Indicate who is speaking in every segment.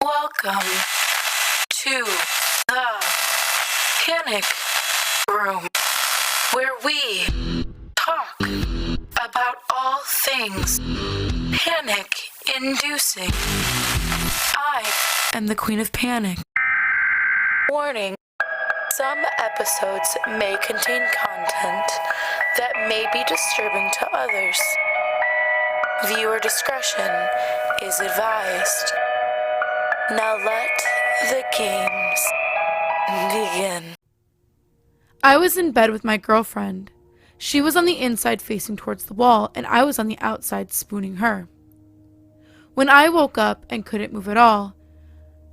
Speaker 1: Welcome to the Panic Room, where we talk about all things panic-inducing. I am the Queen of Panic. Warning, some episodes may contain content that may be disturbing to others. Viewer discretion is advised. Now let the games begin.
Speaker 2: I was in bed with my girlfriend. She was on the inside facing towards the wall, and I was on the outside spooning her. When I woke up and couldn't move at all,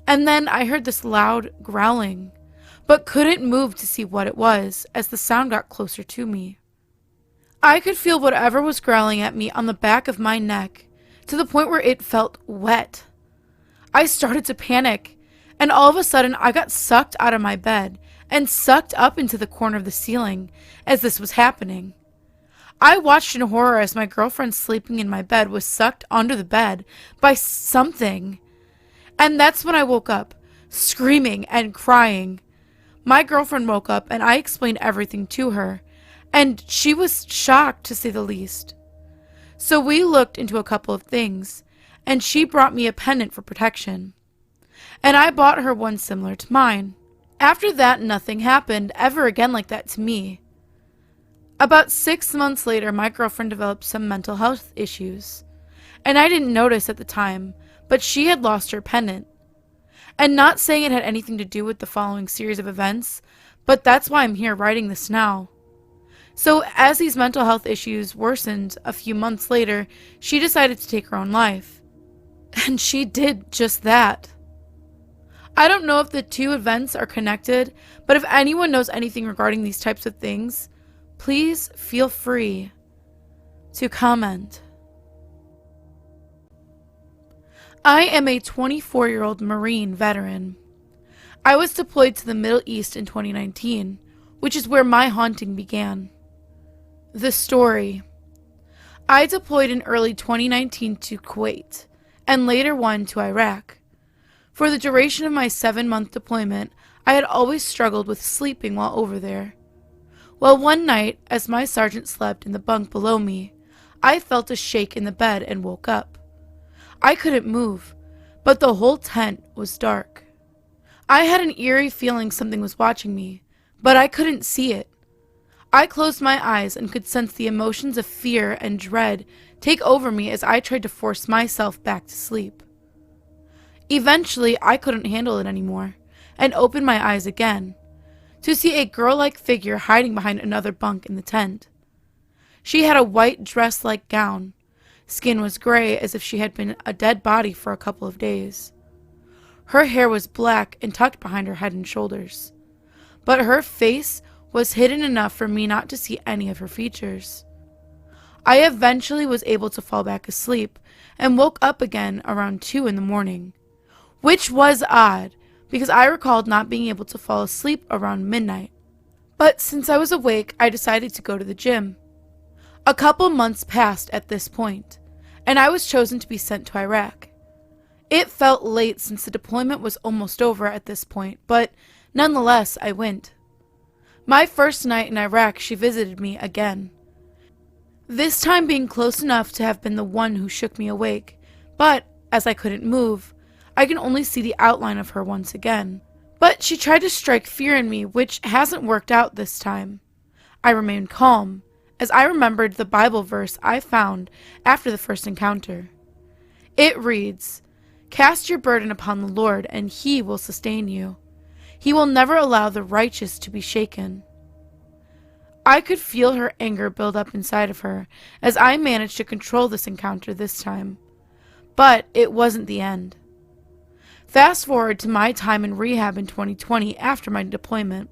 Speaker 2: and then I heard this loud growling, but couldn't move to see what it was as the sound got closer to me. I could feel whatever was growling at me on the back of my neck, to the point where it felt wet. I started to panic, and all of a sudden I got sucked out of my bed and sucked up into the corner of the ceiling as this was happening. I watched in horror as my girlfriend sleeping in my bed was sucked under the bed by something. And that's when I woke up, screaming and crying. My girlfriend woke up and I explained everything to her, and she was shocked to say the least. So we looked into a couple of things, and she brought me a pendant for protection. And I bought her one similar to mine. After that, nothing happened ever again like that to me. About 6 months later, my girlfriend developed some mental health issues. And I didn't notice at the time, but she had lost her pendant. And not saying it had anything to do with the following series of events, but that's why I'm here writing this now. So as these mental health issues worsened a few months later, she decided to take her own life. And she did just that. I don't know if the two events are connected, but if anyone knows anything regarding these types of things, please feel free to comment. I am a 24-year-old Marine veteran. I was deployed to the Middle East in 2019, which is where my haunting began. The story. I deployed in early 2019 to Kuwait, and later one to Iraq. For the duration of my 7-month deployment, I had always struggled with sleeping while over there. Well, one night, as my sergeant slept in the bunk below me, I felt a shake in the bed and woke up. I couldn't move, but the whole tent was dark. I had an eerie feeling something was watching me, but I couldn't see it. I closed my eyes and could sense the emotions of fear and dread take over me as I tried to force myself back to sleep. Eventually, I couldn't handle it anymore, and opened my eyes again, to see a girl-like figure hiding behind another bunk in the tent. She had a white dress-like gown. Skin was gray as if she had been a dead body for a couple of days. Her hair was black and tucked behind her head and shoulders, but her face was hidden enough for me not to see any of her features. I eventually was able to fall back asleep and woke up again around 2 in the morning, which was odd because I recalled not being able to fall asleep around midnight. But since I was awake, I decided to go to the gym. A couple months passed at this point, and I was chosen to be sent to Iraq. It felt late since the deployment was almost over at this point, but nonetheless, I went. My first night in Iraq, she visited me again. This time being close enough to have been the one who shook me awake, but as I couldn't move, I can only see the outline of her once again. But she tried to strike fear in me, which hasn't worked out this time. I remained calm, as I remembered the Bible verse I found after the first encounter. It reads, "Cast your burden upon the Lord, and He will sustain you. He will never allow the righteous to be shaken." I could feel her anger build up inside of her as I managed to control this encounter this time. But it wasn't the end. Fast forward to my time in rehab in 2020 after my deployment.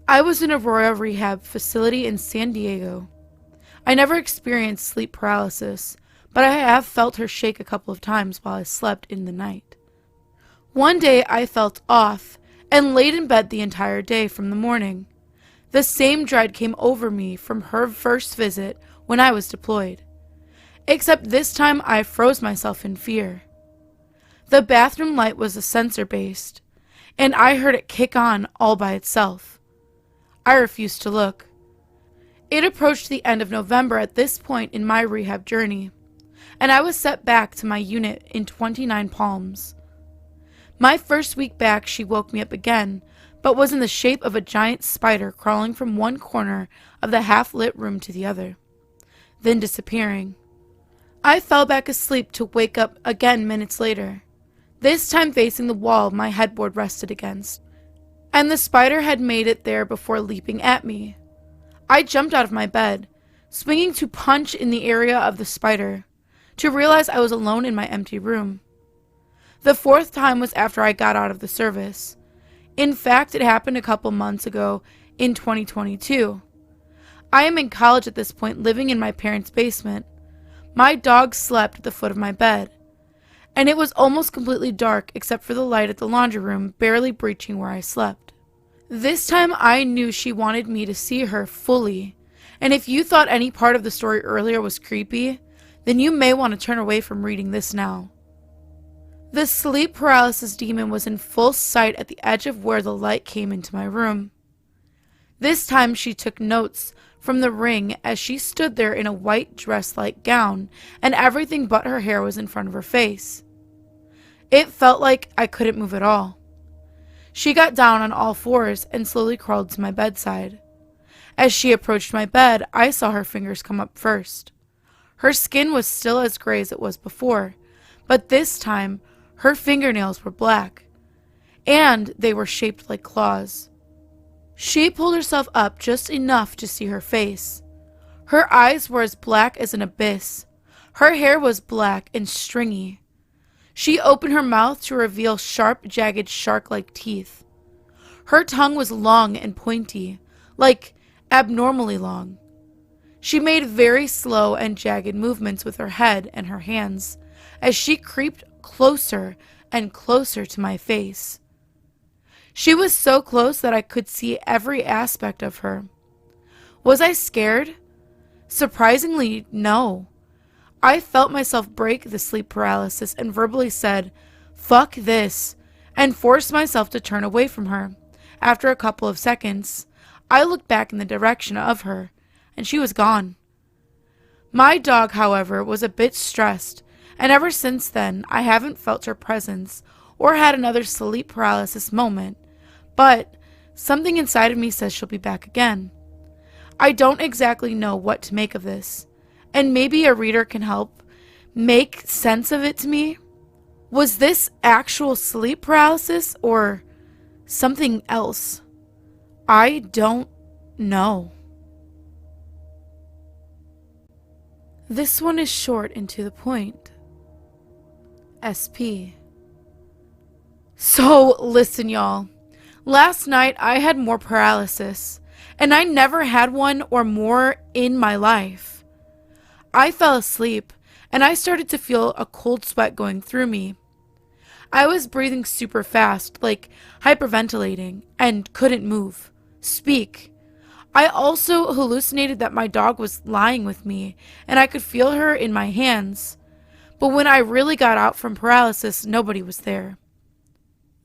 Speaker 2: I was in a Royal Rehab facility in San Diego. I never experienced sleep paralysis, but I have felt her shake a couple of times while I slept in the night. One day I felt off and laid in bed the entire day from the morning. The same dread came over me from her first visit when I was deployed, except this time I froze myself in fear. The bathroom light was a sensor-based, and I heard it kick on all by itself. I refused to look. It approached the end of November at this point in my rehab journey, and I was set back to my unit in 29 Palms. My first week back, she woke me up again, but was in the shape of a giant spider crawling from one corner of the half-lit room to the other, then disappearing. I fell back asleep to wake up again minutes later, this time facing the wall my headboard rested against, and the spider had made it there before leaping at me. I jumped out of my bed, swinging to punch in the area of the spider, to realize I was alone in my empty room. The fourth time was after I got out of the service. In fact, it happened a couple months ago in 2022. I am in college at this point, living in my parents' basement. My dog slept at the foot of my bed, and it was almost completely dark except for the light at the laundry room barely breaching where I slept. This time I knew she wanted me to see her fully, and if you thought any part of the story earlier was creepy, then you may want to turn away from reading this now. The sleep paralysis demon was in full sight at the edge of where the light came into my room. This time she took notes from the ring as she stood there in a white dress-like gown, and everything but her hair was in front of her face. It felt like I couldn't move at all. She got down on all fours and slowly crawled to my bedside. As she approached my bed, I saw her fingers come up first. Her skin was still as gray as it was before, but this time her fingernails were black, and they were shaped like claws. She pulled herself up just enough to see her face. Her eyes were as black as an abyss. Her hair was black and stringy. She opened her mouth to reveal sharp, jagged, shark-like teeth. Her tongue was long and pointy, like abnormally long. She made very slow and jagged movements with her head and her hands as she creeped closer and closer to my face. She was so close that I could see every aspect of her. Was I scared? Surprisingly, no. I felt myself break the sleep paralysis and verbally said, "Fuck this," and forced myself to turn away from her. After a couple of seconds, I looked back in the direction of her, and she was gone. My dog, however, was a bit stressed, and ever since then, I haven't felt her presence or had another sleep paralysis moment, but something inside of me says she'll be back again. I don't exactly know what to make of this, and maybe a reader can help make sense of it to me. Was this actual sleep paralysis or something else? I don't know. This one is short and to the point. SP. So, listen, y'all. Last night I had more paralysis, and I never had one or more in my life. I fell asleep, and I started to feel a cold sweat going through me. I was breathing super fast, like hyperventilating, and couldn't move, speak. I also hallucinated that my dog was lying with me, and I could feel her in my hands. But when I really got out from paralysis, nobody was there.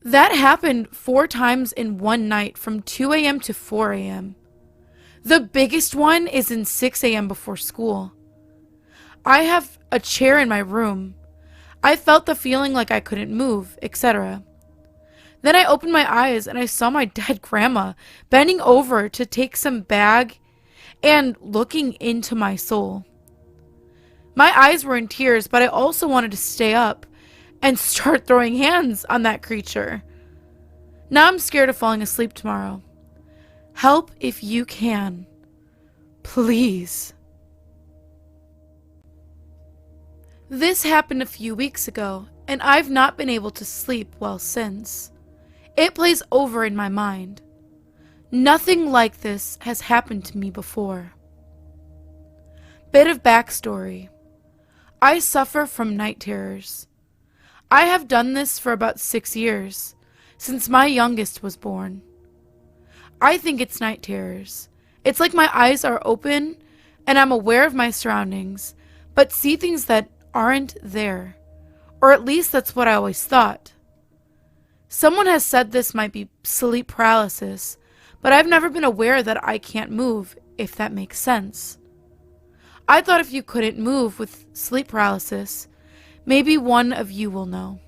Speaker 2: That happened 4 times in one night from 2 a.m. to 4 a.m. The biggest one is in 6 a.m. before school. I have a chair in my room. I felt the feeling like I couldn't move, etc. Then I opened my eyes and I saw my dead grandma bending over to take some bag and looking into my soul. My eyes were in tears, but I also wanted to stay up and start throwing hands on that creature. Now I'm scared of falling asleep tomorrow. Help if you can. Please. This happened a few weeks ago, and I've not been able to sleep well since. It plays over in my mind. Nothing like this has happened to me before. Bit of backstory. I suffer from night terrors. I have done this for about 6 years, since my youngest was born. I think it's night terrors. It's like my eyes are open and I'm aware of my surroundings, but see things that aren't there, Or at least that's what I always thought. Someone has said this might be sleep paralysis, but I've never been aware that I can't move, if that makes sense. I thought if you couldn't move with sleep paralysis, maybe one of you will know.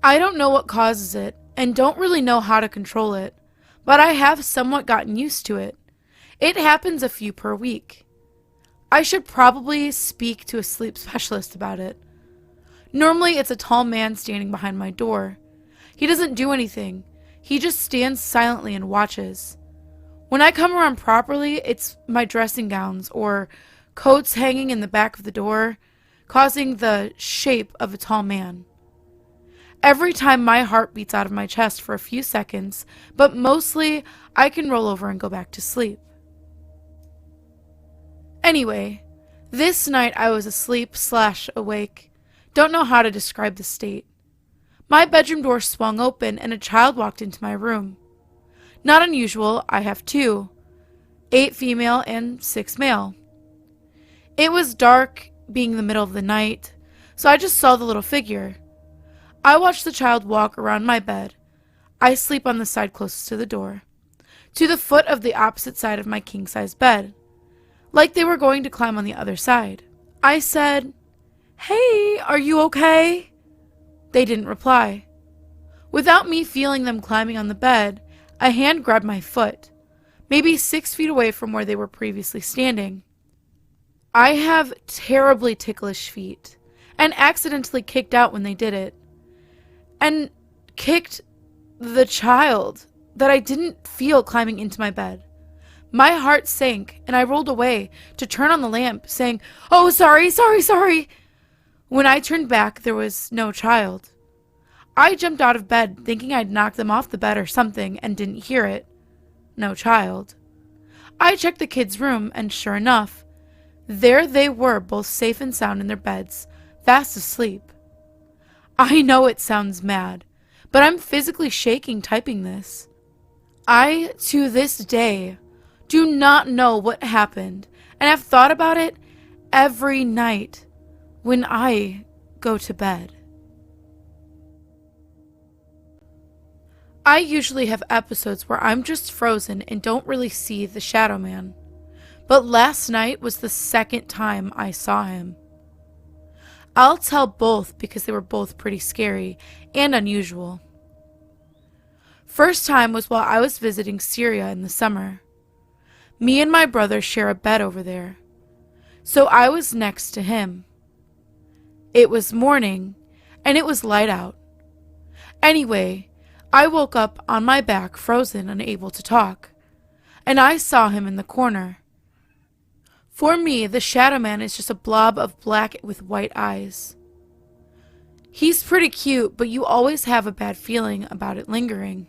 Speaker 2: I don't know what causes it, and don't really know how to control it, but I have somewhat gotten used to it. It happens a few per week. I should probably speak to a sleep specialist about it. Normally it's a tall man standing behind my door. He doesn't do anything. He just stands silently and watches. When I come around properly, it's my dressing gowns or coats hanging in the back of the door, causing the shape of a tall man. Every time my heart beats out of my chest for a few seconds, but mostly I can roll over and go back to sleep. Anyway, this night I was asleep/awake. Don't know how to describe the state. My bedroom door swung open and a child walked into my room. Not unusual, I have 2, 8 female and 6 male. It was dark, being the middle of the night, so I just saw the little figure. I watched the child walk around my bed. I sleep on the side closest to the door, to the foot of the opposite side of my king-size bed, like they were going to climb on the other side. I said, "Hey, are you okay?" They didn't reply. Without me feeling them climbing on the bed, a hand grabbed my foot, maybe 6 feet away from where they were previously standing. I have terribly ticklish feet, and accidentally kicked out when they did it. And kicked the child that I didn't feel climbing into my bed. My heart sank, and I rolled away to turn on the lamp, saying, "Oh, sorry. When I turned back, there was no child. I jumped out of bed, thinking I'd knocked them off the bed or something, and didn't hear it. No child. I checked the kids' room, and sure enough, there they were, both safe and sound in their beds, fast asleep. I know it sounds mad, but I'm physically shaking typing this. I, to this day, do not know what happened, and have thought about it every night when I go to bed. I usually have episodes where I'm just frozen and don't really see the Shadow Man, but last night was the second time I saw him. I'll tell both because they were both pretty scary and unusual. First time was while I was visiting Syria in the summer. Me and my brother share a bed over there, so I was next to him. It was morning, and it was light out. Anyway, I woke up on my back, frozen, unable to talk, and I saw him in the corner. For me, the Shadow Man is just a blob of black with white eyes. He's pretty cute, but you always have a bad feeling about it lingering.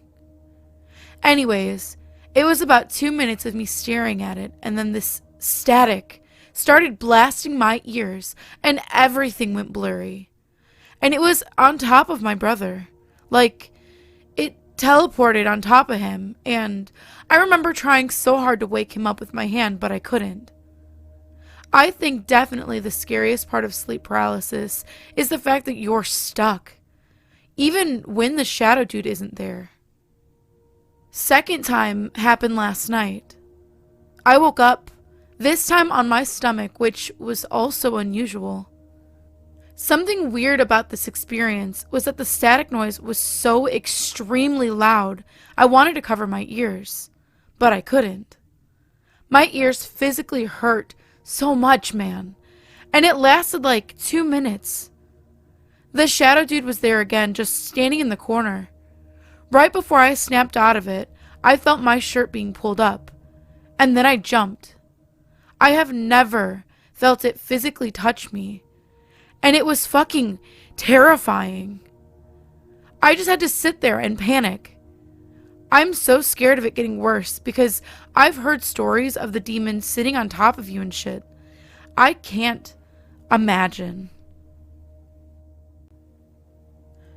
Speaker 2: Anyways, it was about 2 minutes of me staring at it, and then this static started blasting my ears, and everything went blurry. And it was on top of my brother. Like, it teleported on top of him, and I remember trying so hard to wake him up with my hand, but I couldn't. I think definitely the scariest part of sleep paralysis is the fact that you're stuck, even when the shadow dude isn't there. Second time happened last night. I woke up, this time on my stomach, which was also unusual. Something weird about this experience was that the static noise was so extremely loud, I wanted to cover my ears, but I couldn't. My ears physically hurt so much, man, and it lasted like 2 minutes. The shadow dude was there again, just standing in the corner. Right before I snapped out of it, I felt my shirt being pulled up, and then I jumped. I have never felt it physically touch me, and it was fucking terrifying. I just had to sit there and panic. I'm so scared of it getting worse because I've heard stories of the demons sitting on top of you and shit. I can't imagine.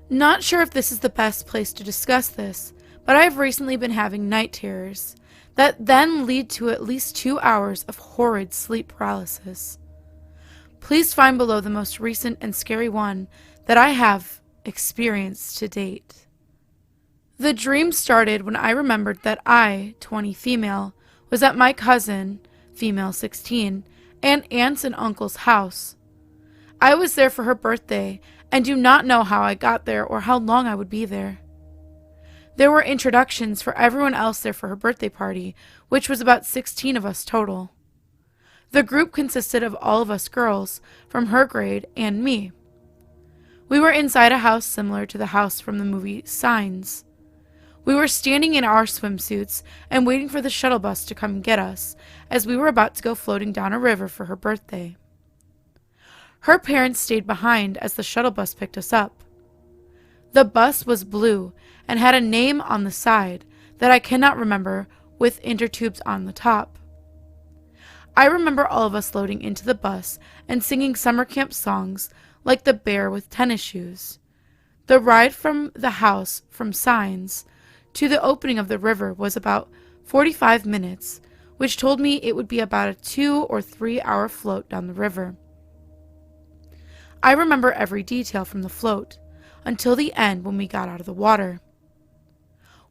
Speaker 2: Not sure if this is the best place to discuss this, but I've recently been having night terrors that then lead to at least 2 hours of horrid sleep paralysis. Please find below the most recent and scary one that I have experienced to date. The dream started when I remembered that I, 20 female, was at my cousin, female 16, and aunts and uncle's house. I was there for her birthday and do not know how I got there or how long I would be there. There were introductions for everyone else there for her birthday party, which was about 16 of us total. The group consisted of all of us girls from her grade and me. We were inside a house similar to the house from the movie Signs. We were standing in our swimsuits and waiting for the shuttle bus to come get us, as we were about to go floating down a river for her birthday. Her parents stayed behind as the shuttle bus picked us up. The bus was blue and had a name on the side that I cannot remember, with intertubes on the top. I remember all of us loading into the bus and singing summer camp songs like The Bear with Tennis Shoes. The ride from the house from Signs to the opening of the river was about 45 minutes, which told me it would be about a 2 or 3 hour float down the river. I remember every detail from the float, until the end when we got out of the water.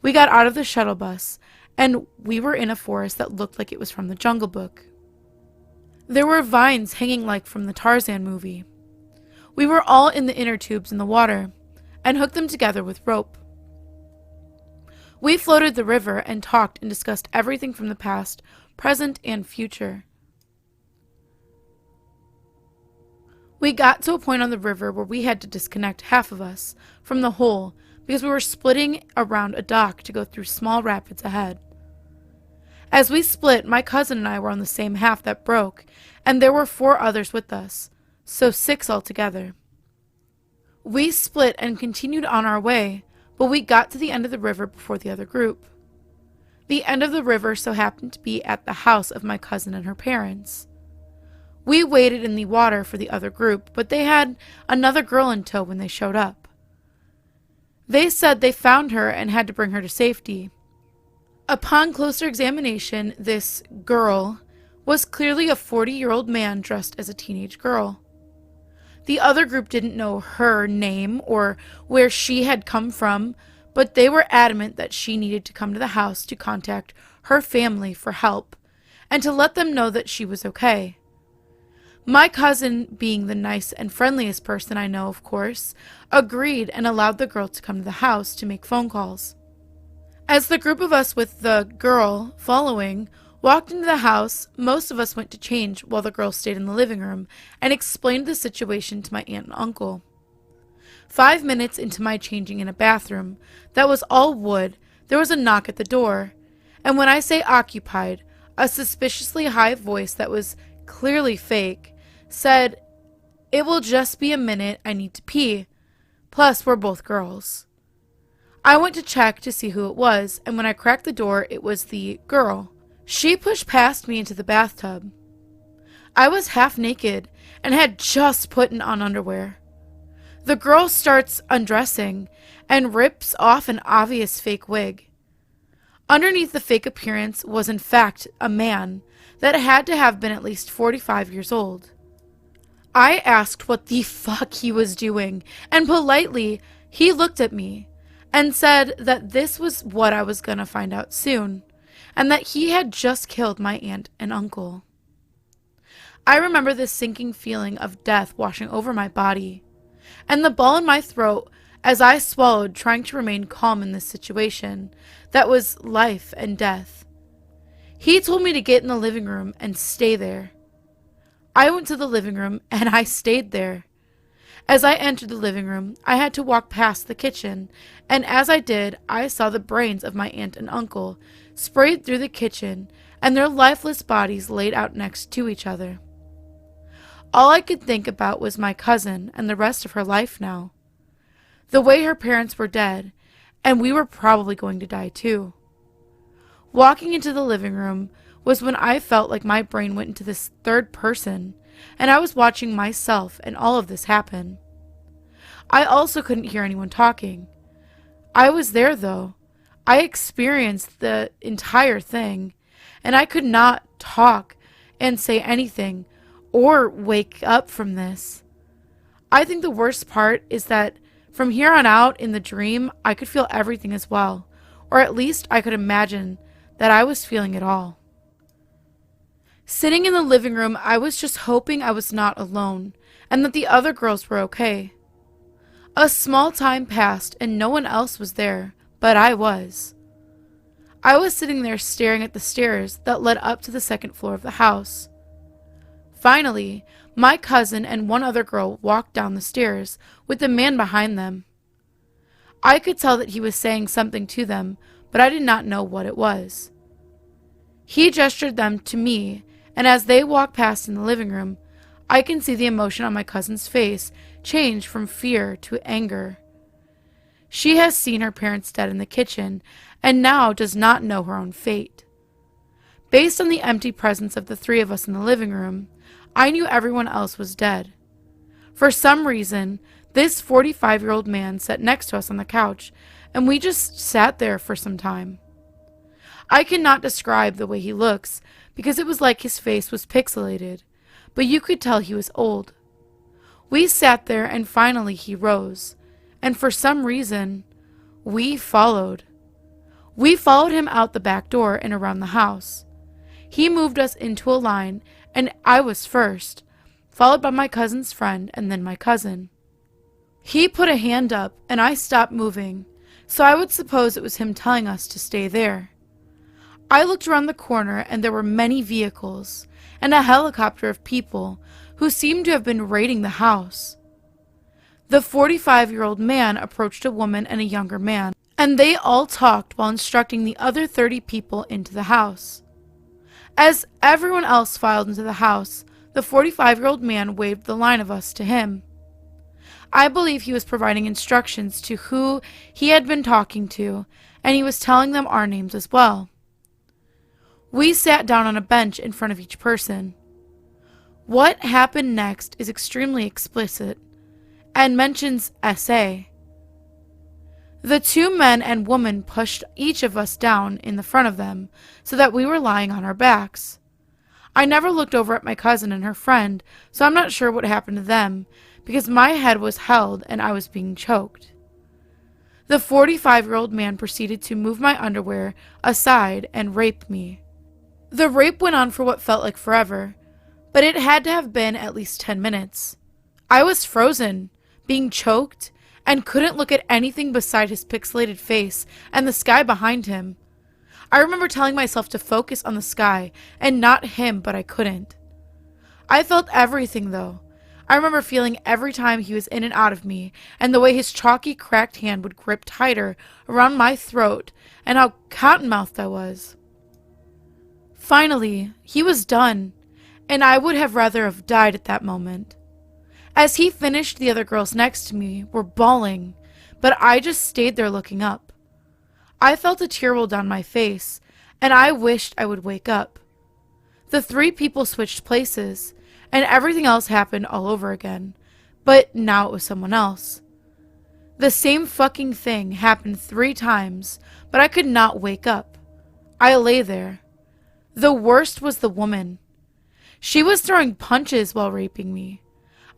Speaker 2: We got out of the shuttle bus, and we were in a forest that looked like it was from the Jungle Book. There were vines hanging like from the Tarzan movie. We were all in the inner tubes in the water, and hooked them together with rope. We floated the river and talked and discussed everything from the past, present, and future. We got to a point on the river where we had to disconnect half of us from the whole because we were splitting around a dock to go through small rapids ahead. As we split, my cousin and I were on the same half that broke, and there were 4 others with us, so 6 altogether. We split and continued on our way, but we got to the end of the river before the other group. The end of the river so happened to be at the house of my cousin and her parents. We waited in the water for the other group, but they had another girl in tow when they showed up. They said they found her and had to bring her to safety. Upon closer examination, this girl was clearly a 40-year-old man dressed as a teenage girl. The other group didn't know her name or where she had come from, but they were adamant that she needed to come to the house to contact her family for help and to let them know that she was okay. My cousin, being the nice and friendliest person I know, of course, agreed and allowed the girl to come to the house to make phone calls. As the group of us with the girl following walked into the house, most of us went to change while the girl stayed in the living room and explained the situation to my aunt and uncle. 5 minutes into my changing in a bathroom that was all wood, there was a knock at the door, and when I say occupied, a suspiciously high voice that was clearly fake said, "It will just be a minute, I need to pee. Plus, we're both girls." I went to check to see who it was, and when I cracked the door, it was the girl. She pushed past me into the bathtub. I was half naked and had just put on underwear. The girl starts undressing and rips off an obvious fake wig. Underneath the fake appearance was in fact a man that had to have been at least 45 years old. I asked what the fuck he was doing, and politely he looked at me and said that this was what I was gonna find out soon, and that he had just killed my aunt and uncle. I remember this sinking feeling of death washing over my body, and the ball in my throat as I swallowed, trying to remain calm in this situation that was life and death. He told me to get in the living room and stay there. I went to the living room and I stayed there. As I entered the living room, I had to walk past the kitchen, and as I did, I saw the brains of my aunt and uncle sprayed through the kitchen and their lifeless bodies laid out next to each other. All I could think about was my cousin and the rest of her life now. The way her parents were dead, and we were probably going to die too. Walking into the living room was when I felt like my brain went into this third person, and I was watching myself and all of this happen. I also couldn't hear anyone talking. I was there though. I experienced the entire thing, and I could not talk and say anything or wake up from this. I think the worst part is that from here on out in the dream, I could feel everything as well, or at least I could imagine that I was feeling it all. Sitting in the living room, I was just hoping I was not alone, and that the other girls were okay. A small time passed and no one else was there, but I was. I was sitting there staring at the stairs that led up to the second floor of the house. Finally, my cousin and one other girl walked down the stairs with the man behind them. I could tell that he was saying something to them, but I did not know what it was. He gestured them to me, and as they walked past in the living room, I can see the emotion on my cousin's face change from fear to anger. She has seen her parents dead in the kitchen, and now does not know her own fate. Based on the empty presence of the three of us in the living room, I knew everyone else was dead. For some reason, this 45-year-old man sat next to us on the couch, and we just sat there for some time. I cannot describe the way he looks, because it was like his face was pixelated, but you could tell he was old. We sat there, and finally he rose, and for some reason, we followed. We followed him out the back door and around the house. He moved us into a line, and I was first, followed by my cousin's friend and then my cousin. He put a hand up, and I stopped moving, so I would suppose it was him telling us to stay there. I looked around the corner, and there were many vehicles, and a helicopter of people who seemed to have been raiding the house. The 45-year-old man approached a woman and a younger man, and they all talked while instructing the other 30 people into the house. As everyone else filed into the house, the 45-year-old man waved the line of us to him. I believe he was providing instructions to who he had been talking to, and he was telling them our names as well. We sat down on a bench in front of each person. What happened next is extremely explicit, and mentions SA. The two men and woman pushed each of us down in the front of them, so that we were lying on our backs. I never looked over at my cousin and her friend, so I'm not sure what happened to them, because my head was held and I was being choked. The 45-year-old man proceeded to move my underwear aside and rape me. The rape went on for what felt like forever, but it had to have been at least 10 minutes. I was frozen, being choked, and couldn't look at anything beside his pixelated face and the sky behind him. I remember telling myself to focus on the sky and not him, but I couldn't. I felt everything though. I remember feeling every time he was in and out of me, and the way his chalky, cracked hand would grip tighter around my throat, and how cotton-mouthed I was. Finally, he was done, and I would have rather have died at that moment. As he finished, the other girls next to me were bawling, but I just stayed there looking up. I felt a tear roll down my face, and I wished I would wake up. The three people switched places, and everything else happened all over again, but now it was someone else. The same fucking thing happened 3 times, but I could not wake up. I lay there. The worst was the woman. She was throwing punches while raping me.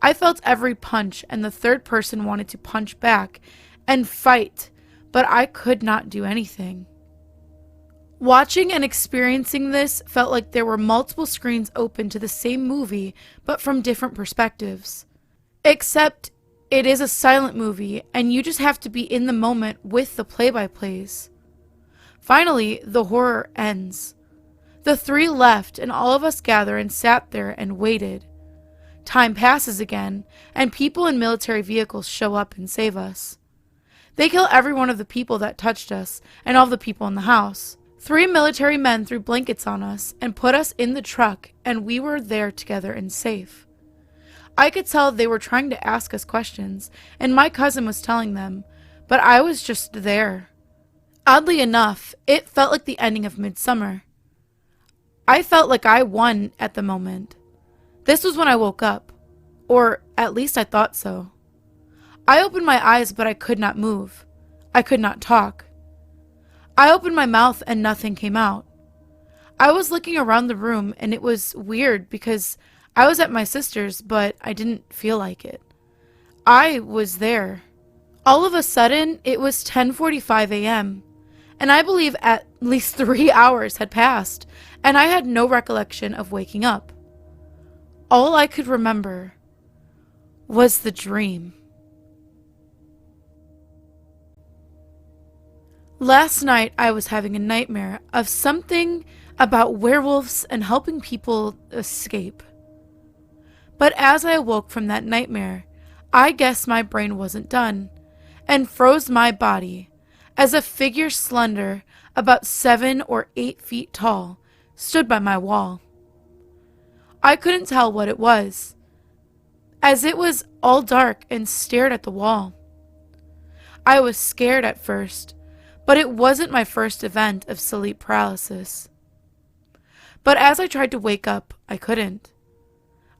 Speaker 2: I felt every punch, and the third person wanted to punch back and fight, but I could not do anything. Watching and experiencing this felt like there were multiple screens open to the same movie, but from different perspectives. Except it is a silent movie, and you just have to be in the moment with the play-by-plays. Finally, the horror ends. The 3 left, and all of us gather and sat there and waited. Time passes again, and people in military vehicles show up and save us. They kill every one of the people that touched us, and all the people in the house. 3 military men threw blankets on us, and put us in the truck, and we were there together and safe. I could tell they were trying to ask us questions, and my cousin was telling them, but I was just there. Oddly enough, it felt like the ending of Midsummer. I felt like I won at the moment. This was when I woke up, or at least I thought so. I opened my eyes, but I could not move. I could not talk. I opened my mouth and nothing came out. I was looking around the room, and it was weird because I was at my sister's, but I didn't feel like it. I was there. All of a sudden, it was 10:45 a.m., and I believe at least 3 hours had passed, and I had no recollection of waking up. All I could remember was the dream. Last night, I was having a nightmare of something about werewolves and helping people escape. But as I awoke from that nightmare, I guess my brain wasn't done, and froze my body as a figure slender, about 7 or 8 feet tall, stood by my wall. I couldn't tell what it was, as it was all dark and stared at the wall. I was scared at first, but it wasn't my first event of sleep paralysis. But as I tried to wake up, I couldn't.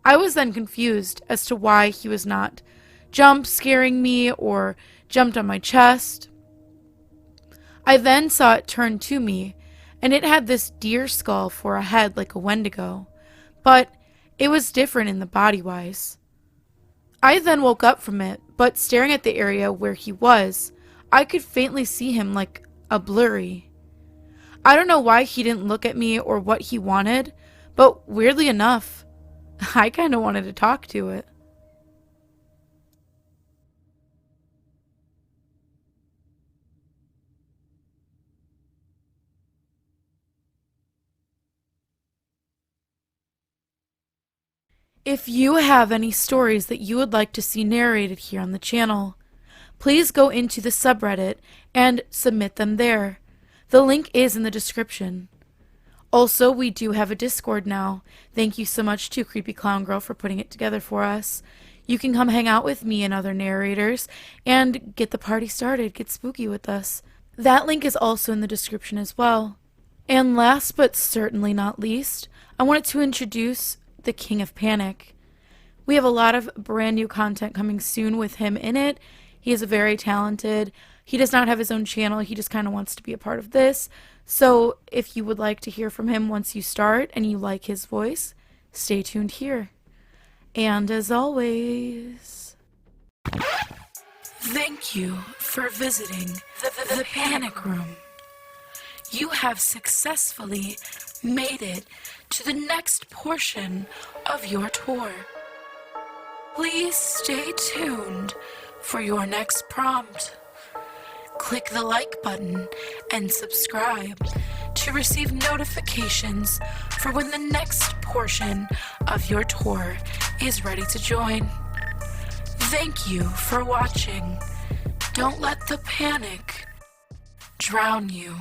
Speaker 2: I was then confused as to why he was not jump scaring me or jumped on my chest. I then saw it turn to me, and it had this deer skull for a head like a Wendigo, but it was different in the body-wise. I then woke up from it, but staring at the area where he was, I could faintly see him like a blurry. I don't know why he didn't look at me or what he wanted, but weirdly enough, I kind of wanted to talk to it. If you have any stories that you would like to see narrated here on the channel, please go into the subreddit and submit them there. The link is in the description. Also, we do have a Discord now. Thank you so much to Creepy Clown Girl for putting it together for us. You can come hang out with me and other narrators and get the party started, get spooky with us. That link is also in the description as well. And last but certainly not least, I wanted to introduce the King of Panic. We have a lot of brand new content coming soon with him in it. He is very talented. He does not have his own channel. He just kind of wants to be a part of this. So if you would like to hear from him once you start and you like his voice, stay tuned here. And as always, thank you for visiting the Panic Room. You have successfully made it to the next portion of your tour. Please stay tuned for your next prompt. Click the like button and subscribe to receive notifications for when the next portion of your tour is ready to join. Thank you for watching. Don't let the panic drown you.